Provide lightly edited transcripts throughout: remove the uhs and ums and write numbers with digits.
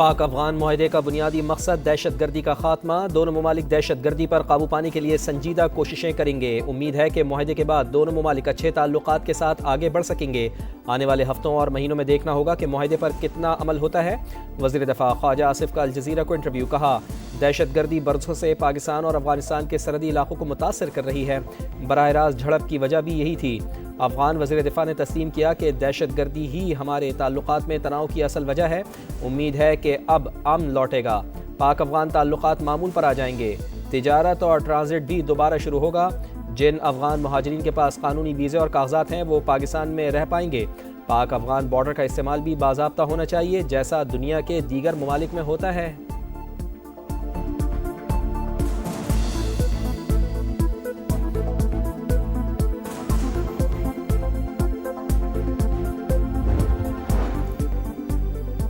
पाक अफगान मुआहदे का बुनियादी मकसद दहशत गर्दी का खात्मा। दोनों ममालिक दहशत गर्दी पर काबू पाने के लिए संजीदा कोशिशें करेंगे। उम्मीद है कि मुआहदे के बाद दोनों ममालिक अच्छे ताल्लुकात के साथ आगे बढ़ सकेंगे। आने वाले हफ्तों और महीनों में देखना होगा कि मुआहदे पर कितना अमल होता है। वज़ीर दफ़ा ख्वाजा आसिफ का अल जज़ीरा को इंटरव्यू। कहा, दहशत गर्दी बरसों से पाकिस्तान और अफगानिस्तान के सरहदी इलाकों को मुतासर कर रही है। बराह रास्त झड़प की वजह भी यही थी। अफगान वज़ीर दिफ़ा ने तस्लीम किया कि दहशत गर्दी ही हमारे ताल्लुकात में तनाव की असल वजह है। उम्मीद है कि अब अमन लौटेगा, पाक अफगान ताल्लुकात मामूल पर आ जाएंगे। तिजारत और ट्रांजिट भी दोबारा शुरू होगा। जिन अफगान महाजरीन के पास कानूनी वीज़े और कागजात हैं वो पाकिस्तान में रह पाएंगे। पाक अफगान बॉर्डर का इस्तेमाल भी बाज़ाब्ता होना चाहिए, जैसा दुनिया के दीगर ममालिक में होता है।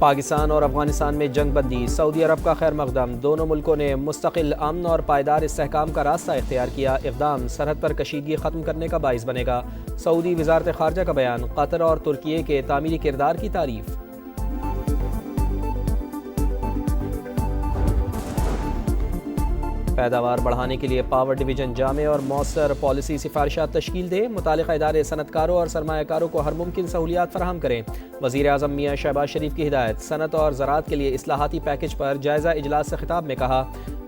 पाकिस्तान और अफगानिस्तान में जंग बंदी, सऊदी अरब का खैर मकदम। दोनों मुल्कों ने मुस्तकिल अमन और पायदार इस्तेहकाम का रास्ता इख्तियार किया। इक़दाम सरहद पर कशीदगी ख़त्म करने का बाइस बनेगा। सऊदी वज़ारत ख़ारजा का बयान। कतर और तुर्की के तामीरी किरदार की तारीफ़। पैदावार बढ़ाने के लिए पावर डिवीजन जामे और मौसर पॉलिसी सिफारिशात तश्कील दे। मुतालिका इदारे सनतकारों और सरमायाकारों को हर मुमकिन सहूलियात फराहम करें। वज़ीर आज़म मियाँ शहबाज शरीफ की हिदायत। सनत और ज़राअत के लिए इस्लाहाती पैकेज पर जायज़ा इजलास से खिताब में कहा,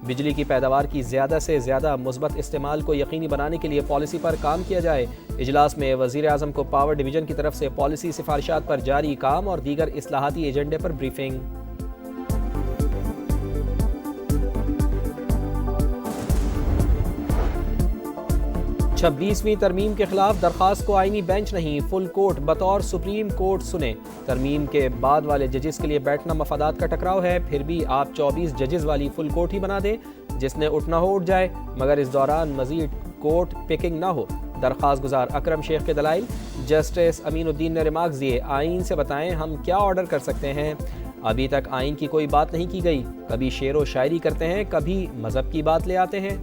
बिजली की पैदावार की ज़्यादा से ज़्यादा मुस्बत इस्तेमाल को यकीनी बनाने के लिए पॉलिसी पर काम किया जाए। इजलास में वज़ीर आज़म को पावर डिवीजन की तरफ से पॉलिसी सिफारिशात पर जारी काम और दीगर इस्लाहाती एजेंडे पर ब्रीफिंग। 26वीं तरमीम के खिलाफ दरखास्त को आईनी बेंच नहीं, फुल कोर्ट बतौर सुप्रीम कोर्ट सुने। तरमीम के बाद वाले जजेस के लिए बैठना मफादात का टकराव है, फिर भी आप 24 जजेस वाली फुल कोर्ट ही बना दें। जिसने उठना हो उठ जाए, मगर इस दौरान मजीद कोर्ट पिकिंग ना हो। दरखास्त गुजार अकरम शेख के दलाइल। जस्टिस अमीनुद्दीन ने रिमार्क्स दिए, आइन से बताएं हम क्या ऑर्डर कर सकते हैं। अभी तक आइन की कोई बात नहीं की गई। कभी शेर व शायरी करते हैं, कभी मजहब की बात ले आते हैं।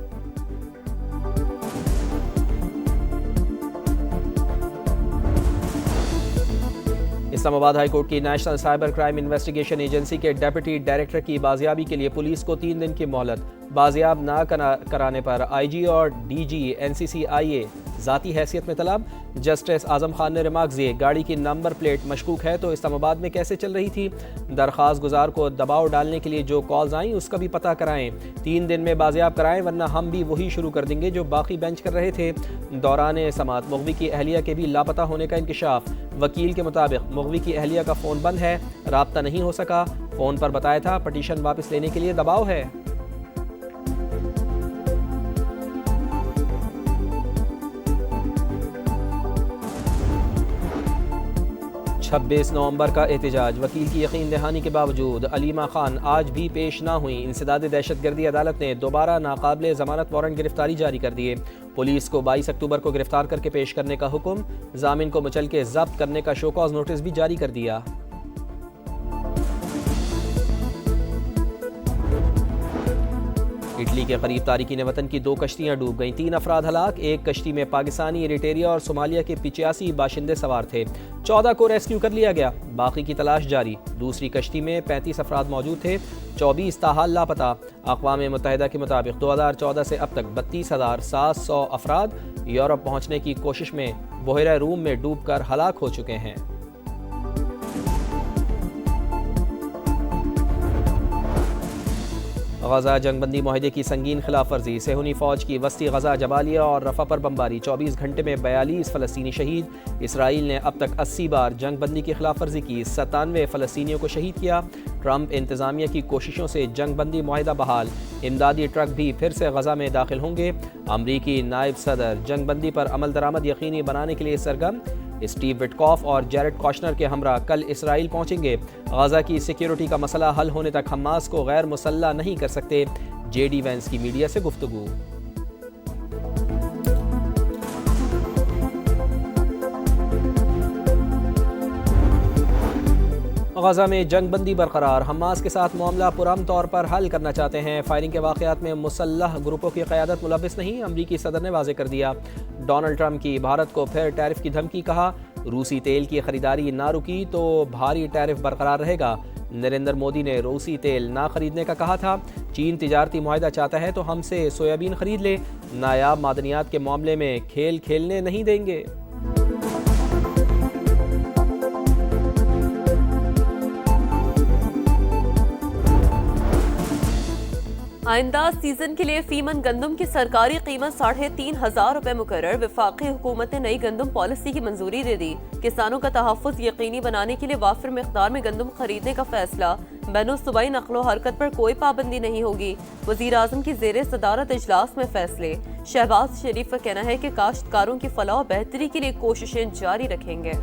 इस्लामाबाद हाई कोर्ट की national cyber crime investigation agency के डेप्यूटी डायरेक्टर की बाजियाबी के लिए पुलिस को 3 दिन की मोहलत। बाजियाब ना कराने पर आईजी और डीजी एनसीसीआईए ज़ाती हैसियत में तलब। जस्टिस आज़म खान ने रिमार्क्स दिए, गाड़ी की नंबर प्लेट मशकूक है तो इस्लामाबाद में कैसे चल रही थी। दरख्वास्त गुजार को दबाव डालने के लिए जो कॉल्स आई उसका भी पता कराएं। 3 दिन में बाजियाब कराएं, वरना हम भी वही शुरू कर देंगे जो बाकी बेंच कर रहे थे। दौरान समात मुग़वी की अहलिया के भी लापता होने का इंकशाफ। वकील के मुताबिक मुग़वी की अहलिया का फ़ोन बंद है, राब्ता नहीं हो सका। फ़ोन पर बताया था पटिशन वापस लेने के लिए दबाव है। 26 नवंबर का एहतजाज। वकील की यकीन दहानी के बावजूद अलीमा खान आज भी पेश ना हुई। इंसदाद दहशतगर्दी अदालत ने दोबारा नाकाबिले ज़मानत वारंट गिरफ्तारी जारी कर दिए। पुलिस को 22 अक्टूबर को गिरफ्तार करके पेश करने का हुक्म। जामिन को मचल के जब्त करने का शोकॉज नोटिस भी जारी कर दिया। इटली के करीब तारिकीन वतन की 2 कश्तियां डूब गईं। 3 अफराद हलाक। एक कश्ती में पाकिस्तानी, एरिटेरिया और सोमालिया के 85 बाशिंदे सवार थे। 14 को रेस्क्यू कर लिया गया, बाकी की तलाश जारी। दूसरी कश्ती में 35 अफराद मौजूद थे, 24 ताहाल लापता। अक़वाम मुत्तहिदा के मुताबिक 2014 से अब तक 32,700 अफराद यूरोप पहुँचने की कोशिश में बहरा रूम में डूब कर हलाक हो चुके हैं। गजा जंगबंदी मुआहदे की संगीन खिलाफ वर्जी। सेहूनी फौज की वस्ती गजा, जबालिया और रफा पर बमबारी। 24 घंटे में 42 फ़लस्तीनी शहीद। इसराइल ने अब तक 80 बार जंगबंदी की खिलाफ वर्जी की, 97 फ़लस्तीनियों को शहीद किया। ट्रंप इंतज़ामिया की कोशिशों से जंगबंदी मुआहदा बहाल। इमदादी ट्रक भी फिर से गजा में दाखिल होंगे। अमरीकी नायब सदर जंगबंदी पर अमल दरामद यकीनी बनाने के लिए सरगर्म। स्टीव विटकॉफ और जैरेड कॉशनर के हमरा कल इसराइल पहुंचेंगे। गजा की सिक्योरिटी का मसला हल होने तक हमास को गैर मुसल्ला नहीं कर सकते। जेडी वैंस की मीडिया से गुफ्तगू। गजा में जंगबंदी बरकरार। हमास के साथ मामला पुरअमन तौर पर हल करना चाहते हैं। फायरिंग के वाक़यात में मुसल्लह ग्रुपों की क़यादत मुलव्विस नहीं, अमरीकी सदर ने वाज़ेह कर दिया। डोनाल्ड ट्रंप की भारत को फिर टैरिफ की धमकी। कहा, रूसी तेल की खरीदारी ना रुकी तो भारी टैरिफ बरकरार रहेगा। नरेंद्र मोदी ने रूसी तेल ना खरीदने का कहा था। चीन तिजारती मुआहदा चाहता है तो हमसे सोयाबीन खरीद ले। नायाब मादनियात के मामले में खेल खेलने नहीं देंगे। आइंदा सीजन के लिए फीमन गंदम की सरकारी कीमत 3,500 रुपए मुकर्रर। वफाकी हुकूमत ने नई गंदम पॉलिसी की मंजूरी दे दी। किसानों का तहफ़्फ़ुज़ यकीनी बनाने के लिए वाफिर मिक़दार में गंदम खरीदने का फैसला। बैनुल सूबाई नक़्लो हरकत पर कोई पाबंदी नहीं होगी। वज़ीर आज़म की ज़ेरे सदारत इजलास में फैसले। शहबाज शरीफ का कहना है कि काश्तकारों की फलाह और बेहतरी के लिए कोशिशें जारी रखेंगे।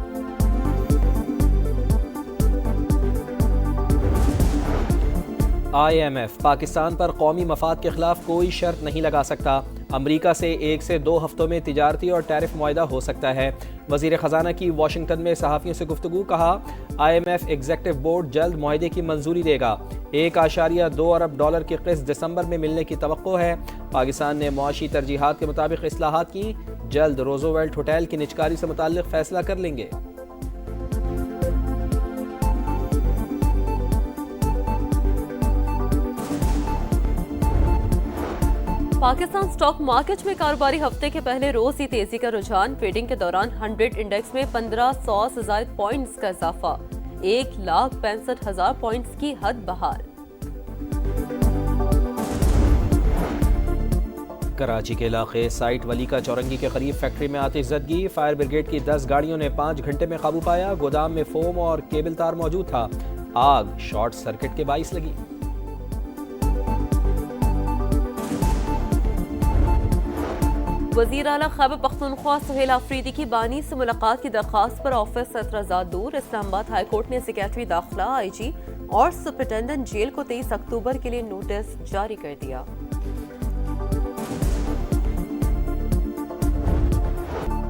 IMF पाकिस्तान पर कौमी मफाद के खिलाफ कोई शर्त नहीं लगा सकता। अमरीका से 1 से 2 हफ्तों में तिजारती और टैरिफ मुआहदा हो सकता है। वज़ीर ख़जाना की वाशिंगटन में सहाफ़ियों से गुफ्तगू। कहा, IMF एग्जेक्टिव बोर्ड जल्द मुआहदे की मंजूरी देगा। 1.2 अरब डॉलर की क़िस्त दिसंबर में मिलने की तवक्को है। पाकिस्तान ने मुआशी तरजीहात के मुताबिक इस्लाहात की। जल्द रोज़ोवेल्ट होटल की निजकारी से मुताल्लिक़ फ़ैसला कर लेंगे। पाकिस्तान स्टॉक मार्केट में कारोबारी हफ्ते के पहले रोज ही तेजी का रुझान। ट्रेडिंग के दौरान 100 इंडेक्स में 1500 से ज़ायद पॉइंट्स का इजाफा। 1,65,000 पॉइंट्स की हद बहार। कराची के इलाके साइट वली का चौरंगी के करीब फैक्ट्री में आतिशज़दगी। फायर ब्रिगेड की 10 गाड़ियों ने 5 घंटे में काबू पाया। गोदाम में फोम और केबल तार मौजूद था। आग शॉर्ट सर्किट के बाइस लगी। वज़ीर आला खैबर पख्तूनख्वा सुहेल आफरीदी की बानी से मुलाकात की दरख्वास्त पर ऑफिस से एतराज़ात दूर। इस्लामाबाद हाई कोर्ट ने सेक्रेटरी दाखिला, IG और सुपरिटेंडेंट जेल को 23 अक्टूबर के लिए नोटिस जारी कर दिया।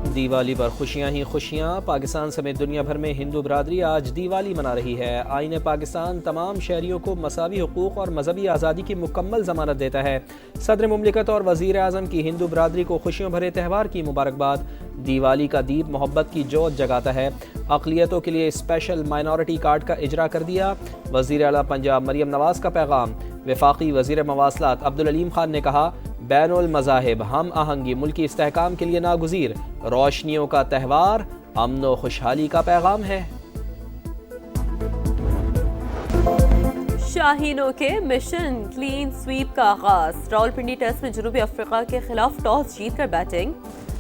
दिवाली पर खुशियां ही खुशियां। पाकिस्तान समेत दुनिया भर में हिंदू बरादरी आज दिवाली मना रही है। आईन पाकिस्तान तमाम शहरियों को मसावी हुकूक और मजहबी आज़ादी की मुकम्मल ज़मानत देता है। सदर मुमलिकत और वज़ीर आज़म की हिंदू बरादरी को खुशियों भरे त्यौहार की मुबारकबाद। दिवाली का दीप मोहब्बत की जोत जगाता है। अक़लियतों के लिए स्पेशल माइनॉरिटी कार्ड का इजरा कर दिया। वज़ीर आला पंजाब मरियम नवाज़ का पैगाम। वफाकी वज़ीर मवासलात अब्दुल अलीम खान ने कहा, बैनुल मज़ाहिब हम आहंगी मुल्की इस्तेहकाम के लिए नागुज़ीर। रोशनियों का त्यौहार अमन व खुशहाली का पैगाम है। शाहीनों के मिशन क्लीन स्वीप का आगाज। रावलपिंडी टेस्ट में जनूबी अफ्रीका के खिलाफ टॉस जीतकर बैटिंग।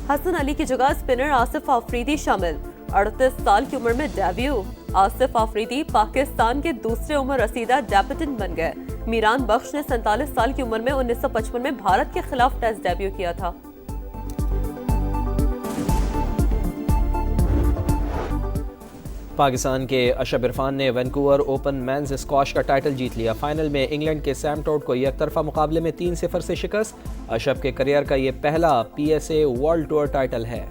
हसन अली की जगह स्पिनर आसिफ आफरीदी शामिल। 38 साल की उम्र में डेब्यू। आसिफ आफरीदी पाकिस्तान के दूसरे उम्र रसीदा डेब्यूटेंट बन गए। मीरान बख्श ने 47 साल की उम्र में 1955 में भारत के खिलाफ टेस्ट डेब्यू किया था। पाकिस्तान के अशब इरफान ने वैंकूवर ओपन मेंस स्क्वाश का टाइटल जीत लिया। फाइनल में इंग्लैंड के सैम टोड को एक तरफा मुकाबले में 3-0 से शिकस्त। अशब के करियर का ये पहला PSA वर्ल्ड टूर टाइटल है।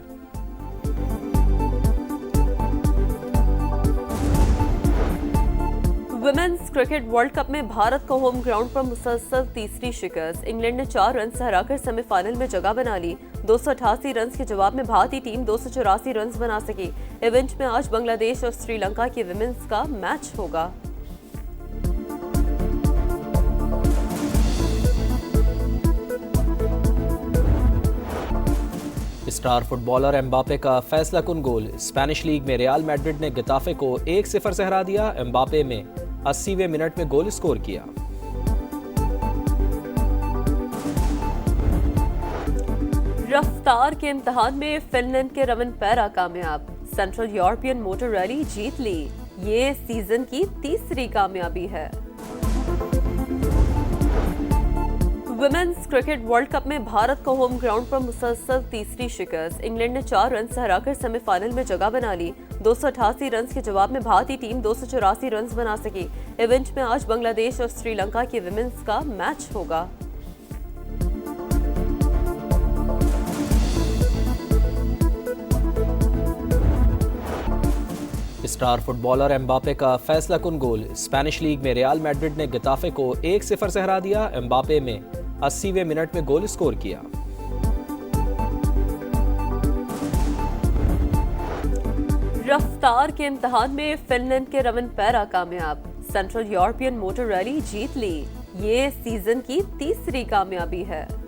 वुमेन्स क्रिकेट वर्ल्ड कप में भारत को होम ग्राउंड पर मुसलसल तीसरी शिकस्त। इंग्लैंड ने 4 रन से हराकर सेमीफाइनल में जगह बना ली। 288 रन के जवाब में भारतीय टीम 284 रन बना सकी। इवेंट में आज बांग्लादेश और श्रीलंका की विमेंस का मैच होगा। स्टार फुटबॉलर एम्बापे का फैसला कुन गोल। स्पेनिश लीग में रियल मैड्रिड ने गेताफे को 1-0 से हरा दिया। एम्बापे में 80वें मिनट में गोल स्कोर किया। रफ्तार के इम्तिहान में फिनलैंड के रमन पैरा कामयाब। सेंट्रल यूरोपियन मोटर रैली जीत ली। ये सीजन की तीसरी कामयाबी है। वुमेन्स क्रिकेट वर्ल्ड कप में भारत को होम ग्राउंड पर मुसलसल तीसरी शिकस्त। इंग्लैंड ने 4 रन से हराकर सेमीफाइनल में जगह बना ली। 288 रन के जवाब में भारतीय टीम 284 रन बना सकी। इवेंट में आज बांग्लादेश और श्रीलंका की विमेंस का मैच होगा। स्टार फुटबॉलर एम्बापे का फैसला कुन गोल। स्पेनिश लीग में रियल मैड्रिड ने गेताफे को 1-0 से हरा दिया। एम्बापे में 80वें मिनट में गोल स्कोर किया। रफ्तार के इम्तिहान में फिनलैंड के रमन पैरा कामयाब। सेंट्रल यूरोपियन मोटर रैली जीत ली। ये सीजन की तीसरी कामयाबी है।